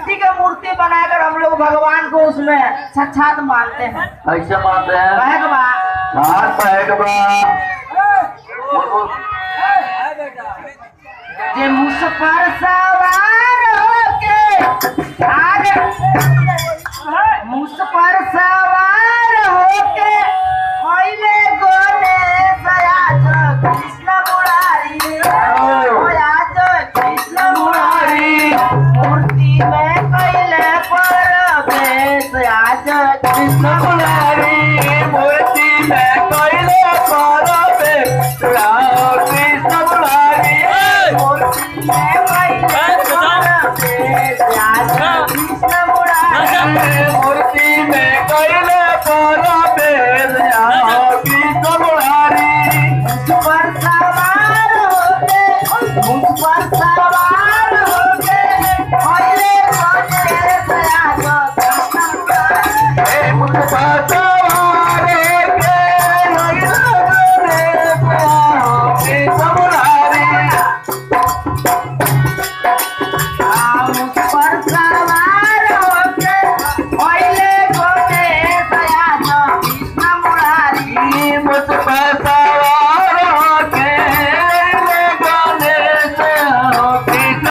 मिट्टी का मूर्ति बनाकर हम लोग भगवान को उसमें साक्षात मानते हैं। ऐसे मानते हैं। जे मुझ पर सवार होके आगे मुझ पर सवार होके कोयले गोले सयाज कृष्ण मुरारी सयाज कृष्ण मुरारी मूर्ति में कोयले पर बेस आज कृष्ण